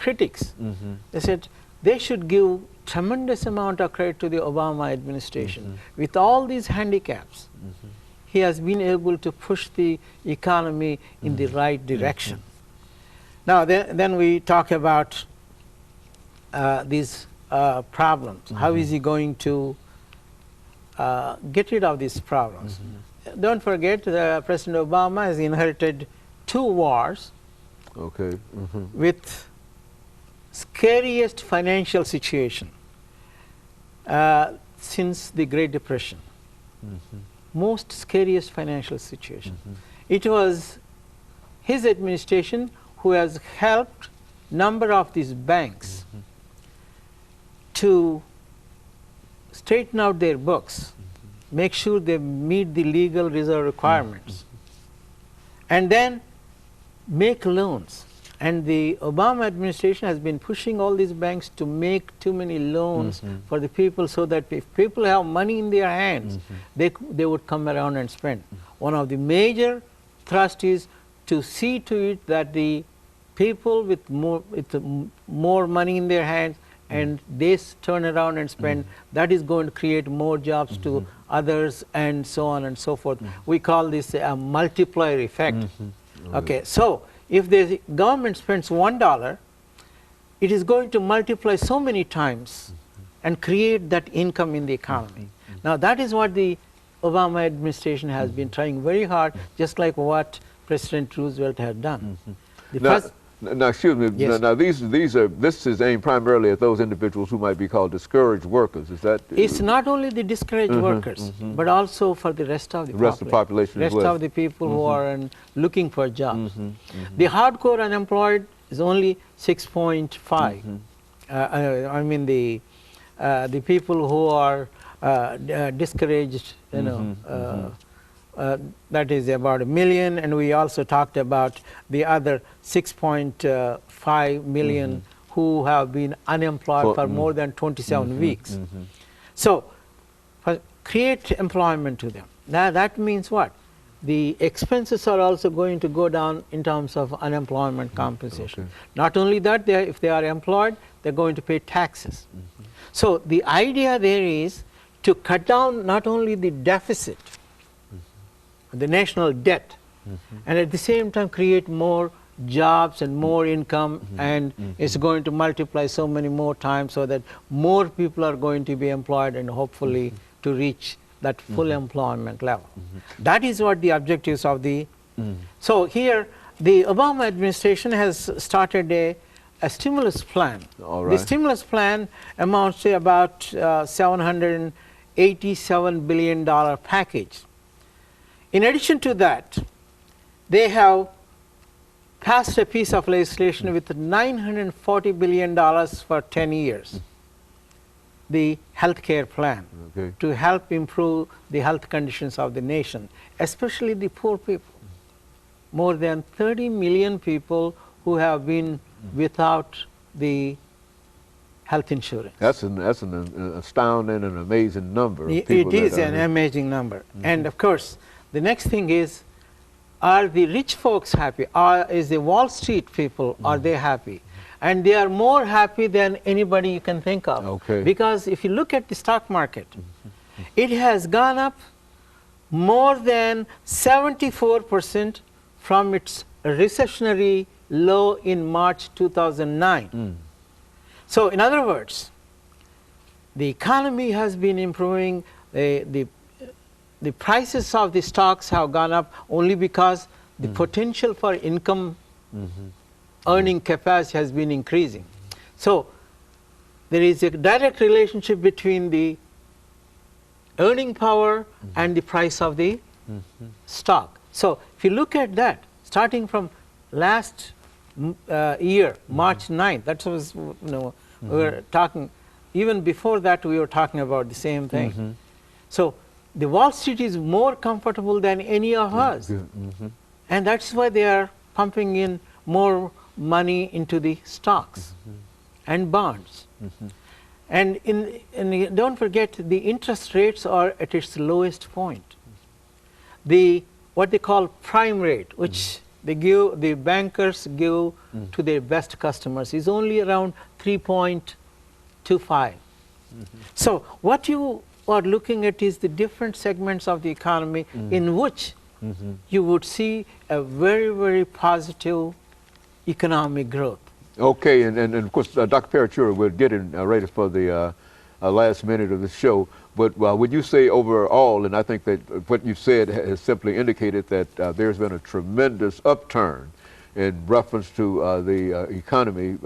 critics, they said they should give tremendous amount of credit to the Obama administration. With all these handicaps, he has been able to push the economy in the right direction. Now then we talk about these problems. How is he going to get rid of these problems? Don't forget, President Obama has inherited 2 wars with scariest financial situation since the Great Depression. Most scariest financial situation. It was his administration who has helped number of these banks to straighten out their books, make sure they meet the legal reserve requirements, and then make loans. And the Obama administration has been pushing all these banks to make too many loans for the people, so that if people have money in their hands, they would come around and spend. One of the major thrust is to see to it that the people with more money in their hands and they turn around and spend, that is going to create more jobs to others, and so on and so forth. We call this a multiplier effect. Okay, so if the government spends $1, it is going to multiply so many times and create that income in the economy. Now that is what the Obama administration has been trying very hard, just like what President Roosevelt had done. Now, excuse me. Yes. Now, this is aimed primarily at those individuals who might be called discouraged workers. Is that? It's not only the discouraged workers, but also for the rest of the population. Rest of the people who are looking for jobs. The hardcore unemployed is only 6.5. I mean the people who are discouraged, you know. That is about 1 million, and we also talked about the other 6.5 million who have been unemployed for more than 27 weeks. So, create employment to them. Now that means what? The expenses are also going to go down in terms of unemployment compensation. Not only that, if they are employed, they're going to pay taxes. So the idea there is to cut down not only the deficit, the national debt, and at the same time create more jobs and more income, and it's going to multiply so many more times, so that more people are going to be employed and hopefully to reach that full employment level. That is what the objectives of the so here the Obama administration has started a stimulus plan. The stimulus plan amounts to about $787 billion package. In addition to that, they have passed a piece of legislation with $940 billion for 10 years, the health care plan, to help improve the health conditions of the nation, especially the poor people. More than 30 million people who have been without the health insurance. That's an astounding and amazing number of people. It is an amazing number. And of course, the next thing is, are the rich folks happy? Is the Wall Street people, are they happy? And they are more happy than anybody you can think of. Because if you look at the stock market, it has gone up more than 74% from its recessionary low in March 2009. So in other words, the economy has been improving, the prices of the stocks have gone up only because the potential for income earning capacity has been increasing. So there is a direct relationship between the earning power and the price of the stock. So if you look at that, starting from last year, March 9th, that was, you know, we were talking, even before that we were talking about the same thing. So the Wall Street is more comfortable than any of us. And that's why they are pumping in more money into the stocks and bonds. And don't forget, the interest rates are at its lowest point. What they call prime rate, which the bankers give to their best customers is only around 3.25. So what you are looking at is the different segments of the economy in which you would see a very, very positive economic growth. Okay, and of course, Dr. Paruchuri, we'll get in right for the last minute of the show. But when you say overall, and I think that what you said has simply indicated that there's been a tremendous upturn in reference to the economy,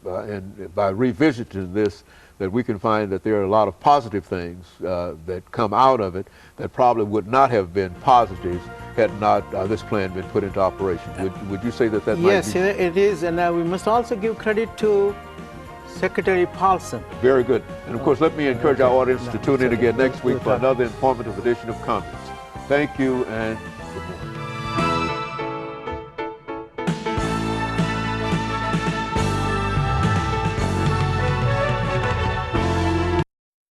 and by revisiting this, that we can find that there are a lot of positive things that come out of it that probably would not have been positives had not this plan been put into operation. Would you say that that Yes, might be? it is, and we must also give credit to Secretary Paulson. Very good. And of course, let me encourage our audience to tune in again next week for another informative edition of Conference. Thank you and good morning.